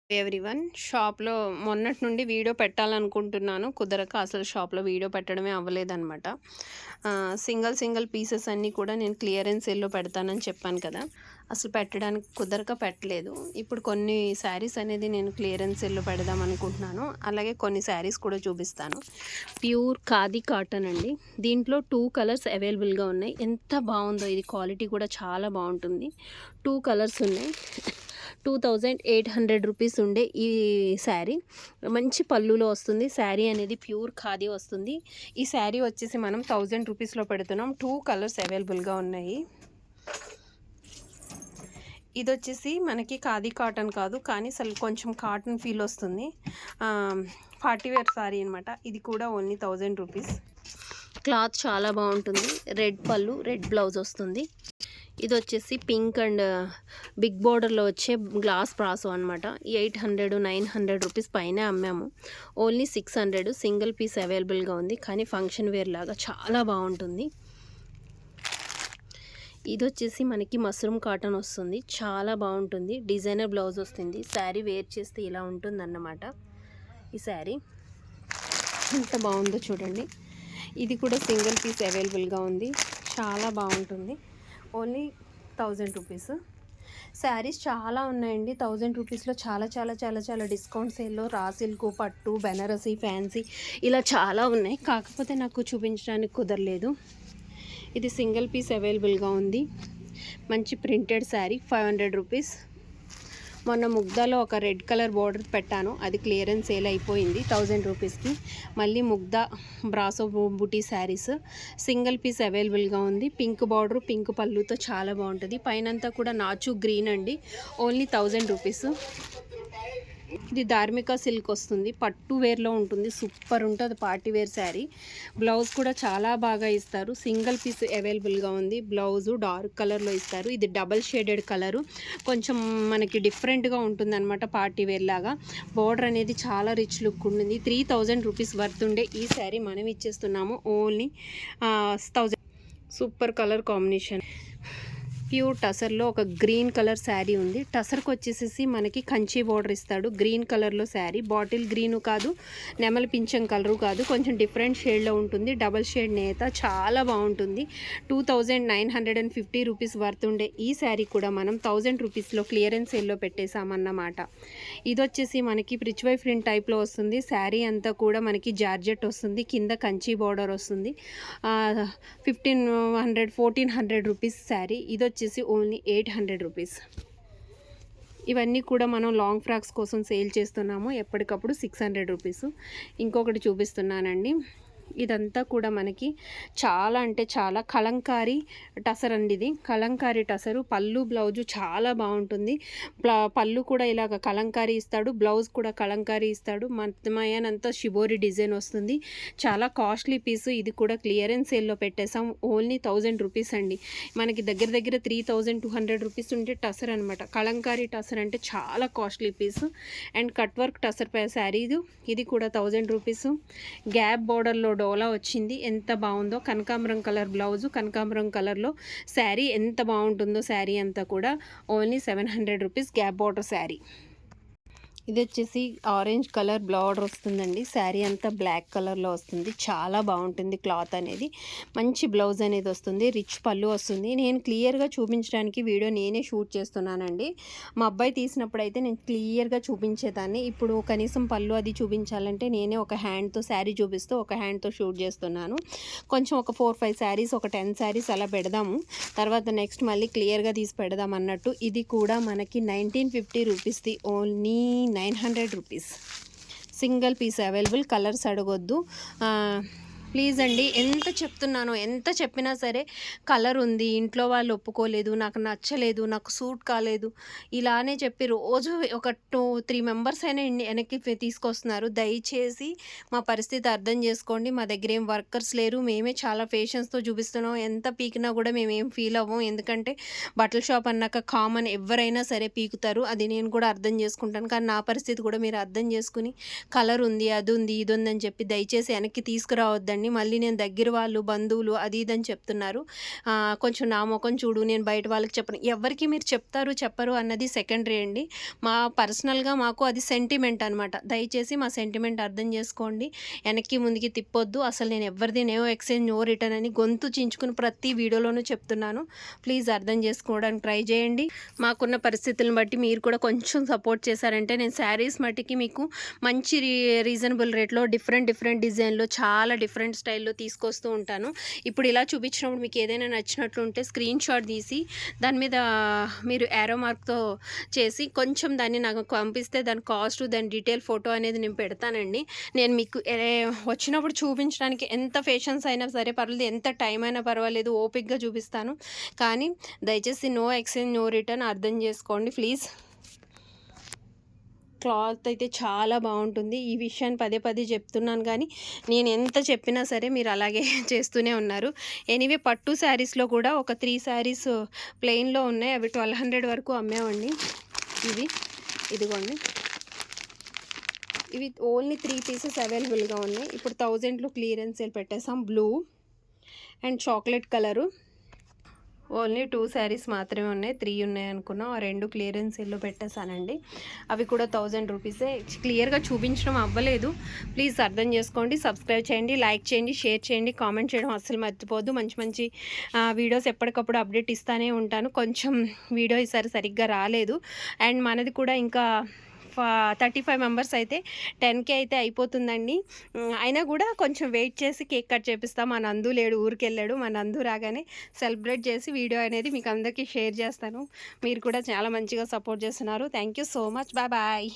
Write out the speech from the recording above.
Everyone షాప్‌లో మొన్నటి నుండి వీడియో పెట్టాలనుకుంటున్నాను. కుదరక అసలు షాప్‌లో వీడియో పెట్టడమే అవ్వలేదనమాట. సింగిల్ పీసెస్ అన్నీ కూడా నేను క్లియరెన్స్ సేల్‌లో పెడతానని చెప్పాను కదా! అసలు పెట్టడానికి కుదరక పెట్టలేదు. ఇప్పుడు కొన్ని శారీస్ అనేది నేను క్లియరెన్స్ సేల్‌లో పెడదాం అనుకుంటున్నాను. అలాగే కొన్ని శారీస్ కూడా చూపిస్తాను. ప్యూర్ ఖాదీ కాటన్ అండి. దీంట్లో 2 కలర్స్ అవైలబుల్‌గా ఉన్నాయి. ఎంత బావుందో ఇది, క్వాలిటీ కూడా చాలా బావుంటుంది. 2 కలర్స్ ఉన్నాయి. 2800 రూపీస్ ఉండే ఈ శారీ మంచి పళ్ళులో వస్తుంది. శారీ అనేది ప్యూర్ ఖాదీ వస్తుంది. ఈ శారీ వచ్చేసి మనం 1000 రూపీస్లో పెడుతున్నాం. 2 కలర్స్ అవైలబుల్గా ఉన్నాయి. ఇది వచ్చేసి మనకి ఖాదీ కాటన్ కాదు, కానీ అసలు కొంచెం కాటన్ ఫీల్ వస్తుంది. పార్టీ వేర్ శారీ అనమాట. ఇది కూడా ఓన్లీ 1000 రూపీస్. క్లాత్ చాలా బాగుంటుంది. రెడ్ పళ్ళు, రెడ్ బ్లౌజ్ వస్తుంది. ఇది వచ్చేసి పింక్ అండ్ బిగ్ బోర్డర్లో వచ్చే గ్లాస్ ప్రాసో అనమాట. 800-900 రూపీస్ పైన అమ్మాము. ఓన్లీ 600 సింగిల్ పీస్ అవైలబుల్గా ఉంది, కానీ ఫంక్షన్ వేర్ లాగా చాలా బాగుంటుంది. ఇది వచ్చేసి మనకి మస్రూమ్ కాటన్ వస్తుంది. చాలా బాగుంటుంది. డిజైనర్ బ్లౌజ్ వస్తుంది. శారీ వేర్ చేస్తే ఇలా ఉంటుందన్నమాట. ఈ శారీ ఎంత బాగుందో చూడండి. ఇది కూడా సింగిల్ పీస్ అవైలబుల్గా ఉంది. చాలా బాగుంటుంది. Only 1000 rupees. శారీస్ చాలా ఉన్నాయండి. 1000 రూపీస్లో చాలా చాలా చాలా చాలా డిస్కౌంట్ సేల్లో రా సిల్క్, పట్టు, బెనారసి, ఫ్యాన్సీ ఇలా చాలా ఉన్నాయి. కాకపోతే నాకు చూపించడానికి కుదరలేదు. ఇది సింగిల్ పీస్ అవైలబుల్గా ఉంది. మంచి ప్రింటెడ్ శారీ 500 రూపీస్. మొన్న ముగ్ధాలో ఒక రెడ్ కలర్ బోర్డర్ పెట్టాను, అది క్లియరెన్స్ సేల్ అయిపోయింది 1000 రూపీస్కి. మళ్ళీ ముగ్ధా బ్రాసో బుటీ శారీస్ సింగిల్ పీస్ అవైలబుల్గా ఉంది. పింక్ బార్డర్, పింక్ పళ్ళుతో చాలా బాగుంటుంది. పైనంతా కూడా నాచు గ్రీన్ అండి. Only 1000 rupees. ఇది ధార్మిక సిల్క్ వస్తుంది. పట్టు వేర్లో ఉంటుంది. సూపర్ ఉంటుంది పార్టీ వేర్ శారీ. బ్లౌజ్ కూడా చాలా బాగా ఇస్తారు. సింగిల్ పీస్ అవైలబుల్గా ఉంది. బ్లౌజు డార్క్ కలర్లో ఇస్తారు. ఇది డబల్ షేడెడ్ కలరు, కొంచెం మనకి డిఫరెంట్గా ఉంటుంది అనమాట. పార్టీ వేర్ లాగా బోర్డర్ అనేది చాలా రిచ్ లుక్ ఉంటుంది. 3000 రూపీస్ వర్త్ ఉండే ఈ శారీ మనం ఇచ్చేస్తున్నాము only 1000. Super colour combination. Pure టసర్లో ఒక గ్రీన్ కలర్ శారీ ఉంది. టసర్కి వచ్చేసేసి మనకి కంచి బోర్డర్ ఇస్తాడు. గ్రీన్ కలర్లో శారీ, బాటిల్ గ్రీను కాదు, నెమలి పింఛం కలరు కాదు, కొంచెం డిఫరెంట్ షేడ్లో ఉంటుంది. డబల్ షేడ్ నేత చాలా బాగుంటుంది. 2950 రూపీస్ వర్త్ ఉండే ఈ శారీ కూడా మనం 1000 రూపీస్లో క్లియరెన్స్ సేల్లో పెట్టేశామన్నమాట. ఇది వచ్చేసి మనకి రిచ్ వై ప్రింట్ టైప్లో వస్తుంది. శారీ అంతా కూడా మనకి జార్జెట్ వస్తుంది. కింద కంచి బోర్డర్ వస్తుంది. 1400 రూపీస్ శారీ. ఇది వచ్చేసి ఓన్లీ 800 రూపీస్. ఇవన్నీ కూడా మనం లాంగ్ ఫ్రాక్స్ కోసం సేల్ చేస్తున్నాము. ఎప్పటికప్పుడు 600 రూపీస్. ఇంకొకటి చూపిస్తున్నానండి. ఇదంతా కూడా మనకి చాలా అంటే చాలా కలంకారీ టసర్ అండి. ఇది కలంకారీ టసరు. పళ్ళు బ్లౌజు చాలా బాగుంటుంది. పళ్ళు కూడా ఇలాగ కలంకారీ ఇస్తాడు, బ్లౌజ్ కూడా కలంకారీ ఇస్తాడు. మయనంతా షిబోరి డిజైన్ వస్తుంది. చాలా కాస్ట్లీ పీసు. ఇది కూడా క్లియరెన్స్ సేల్లో పెట్టేసాం. ఓన్లీ 1000 రూపీస్ అండి. మనకి దగ్గర దగ్గర 3200 రూపీస్ ఉంటే టసర్ అనమాట. కలంకారీ టసర్ అంటే చాలా costly piece. And cut work tussar sari ఇది కూడా 1000 రూపీస్. గ్యాప్ బోర్డర్లో డోలా వచ్చింది. ఎంత బాగుందో. కనకాంబరం కలర్ బ్లౌజు, కనకాంబరం కలర్లో శారీ ఎంత బాగుంటుందో. శారీ అంతా కూడా only 700 rupees gap border sari. ఇది వచ్చేసి ఆరెంజ్ కలర్ బ్లౌడర్ వస్తుందండి. శారీ అంతా బ్లాక్ కలర్లో వస్తుంది. చాలా బాగుంటుంది క్లాత్ అనేది. మంచి బ్లౌజ్ అనేది వస్తుంది. రిచ్ పళ్ళు వస్తుంది. నేను క్లియర్గా చూపించడానికి వీడియో నేనే షూట్ చేస్తున్నానండి. మా అబ్బాయి తీసినప్పుడు అయితే నేను క్లియర్గా చూపించేదాన్ని. ఇప్పుడు కనీసం పళ్ళు అది చూపించాలంటే నేనే ఒక హ్యాండ్తో శారీ చూపిస్తూ ఒక హ్యాండ్తో షూట్ చేస్తున్నాను. కొంచెం ఒక 4-5 శారీస్, ఒక 10 శారీస్ అలా పెడదాము. తర్వాత నెక్స్ట్ మళ్ళీ క్లియర్గా తీసి పెడదాం అన్నట్టు. ఇది కూడా మనకి 1950 రూపీస్ది. Only 900 rupees. Single piece available. Colours అడగొద్దు ప్లీజ్ అండి. ఎంత చెప్తున్నానో, ఎంత చెప్పినా సరే కలర్ ఉంది, ఇంట్లో వాళ్ళు ఒప్పుకోలేదు, నాకు నచ్చలేదు, నాకు సూట్ కాలేదు, ఇలానే చెప్పి రోజు ఒక 2-3 మెంబర్స్ అయినా వెనక్కి తీసుకొస్తున్నారు. దయచేసి మా పరిస్థితి అర్థం చేసుకోండి. మా దగ్గర ఏం వర్కర్స్ లేరు. మేమే చాలా పేషెన్స్తో చూపిస్తున్నాం. ఎంత పీకినా కూడా మేమేం ఫీల్ అవ్వం. ఎందుకంటే బట్టల షాప్ అన్నాక కామన్ ఎవరైనా సరే పీకుతారు. అది నేను కూడా అర్థం చేసుకుంటాను. కానీ నా పరిస్థితి కూడా మీరు అర్థం చేసుకుని కలర్ ఉంది, అది ఉంది, ఇది ఉందని చెప్పి దయచేసి వెనక్కి తీసుకురావద్దండి. అని, మళ్ళీ నేను దగ్గర వాళ్ళు, బంధువులు అది ఇది అని చెప్తున్నారు. కొంచెం నా మొఖం చూడు, నేను బయట వాళ్ళకి చెప్పను. ఎవరికి మీరు చెప్తారు, చెప్పరు అన్నది సెకండరీ అండి. పర్సనల్‌గా మాకు అది సెంటిమెంట్ అనమాట. దయచేసి మా సెంటిమెంట్ అర్థం చేసుకోండి. వెనక్కి, ముందుకి తిప్పొద్దు. అసలు నేను ఎవరిది నో ఎక్స్‌చేంజ్, నో రిటర్న్ అని గొంతు చించుకుని ప్రతి వీడియోలోనూ చెప్తున్నాను. ప్లీజ్ అర్థం చేసుకోవడానికి ట్రై చేయండి. మాకున్న పరిస్థితులను బట్టి మీరు కూడా కొంచెం సపోర్ట్ చేశారంటే నేను శారీస్ మట్టికి మీకు మంచి రీజనబుల్ రేట్లో డిఫరెంట్ డిజైన్‌లో చాలా డిఫరెంట్ స్టైల్‌లో తీసుకొస్తూ ఉంటాను. ఇప్పుడు ఇలా చూపించినప్పుడు మీకు ఏదైనా నచ్చినట్లుంటే స్క్రీన్ షాట్ తీసి దాని మీద మీరు యారో మార్క్‌తో చేసి కొంచెం దాన్ని నాకు పంపిస్తే దాని కాస్ట్, దాని డీటెయిల్ ఫోటో అనేది నేను పెడతానండి. నేను మీకు వచ్చినప్పుడు చూపించడానికి ఎంత పేషెన్స్ అయినా సరే పర్వాలేదు, ఎంత టైం అయినా పర్వాలేదు, ఓపికగా చూపిస్తాను. కానీ దయచేసి నో ఎక్స్చేంజ్, నో రిటర్న్ అర్థం చేసుకోండి ప్లీజ్. క్లాత్ అయితే చాలా బాగుంటుంది. ఈ విషయాన్ని పదే చెప్తున్నాను కానీ నేను ఎంత చెప్పినా సరే మీరు అలాగే చేస్తూనే ఉన్నారు. ఎనీవే పట్టు శారీస్లో కూడా ఒక 3 శారీస్ ప్లెయిన్లో ఉన్నాయి. అవి 1200 వరకు అమ్మామండి. ఇదిగోండి, ఇవి ఓన్లీ 3 పీసెస్ అవైలబుల్గా ఉన్నాయి. ఇప్పుడు 1000లో క్లియరెన్స్ సేల్ పెట్టేసాం. Blue and chocolate colour. Only 2 saris మాత్రమే ఉన్నాయి. 3 ఉన్నాయి అనుకున్నాం. ఆ 2 క్లియరెన్స్ సేల్లో పెట్టేశానండి. అవి కూడా 1000 రూపీసే. క్లియర్గా చూపించడం అవ్వలేదు, ప్లీజ్ అర్థం చేసుకోండి. సబ్స్క్రైబ్ చేయండి, లైక్ చేయండి, షేర్ చేయండి, కామెంట్ చేయడం అస్సలు మర్చిపోవద్దు. మంచి వీడియోస్ ఎప్పటికప్పుడు అప్డేట్ ఇస్తూనే ఉంటాను. కొంచెం వీడియో ఈసారి సరిగ్గా రాలేదు. అండ్ మనది కూడా ఇంకా 35 మెంబర్స్ అయితే 10K అయితే అయిపోతుందండి. అయినా కూడా కొంచెం వెయిట్ చేసి కేక్ కట్ చేపిస్తాం. మా నందు లేడు, ఊరికి వెళ్ళాడు. మా నందు రాగానే సెలబ్రేట్ చేసి వీడియో అనేది మీకు అందరికీ షేర్ చేస్తాను. మీరు కూడా చాలా మంచిగా సపోర్ట్ చేస్తున్నారు. Thank you so much. Bye.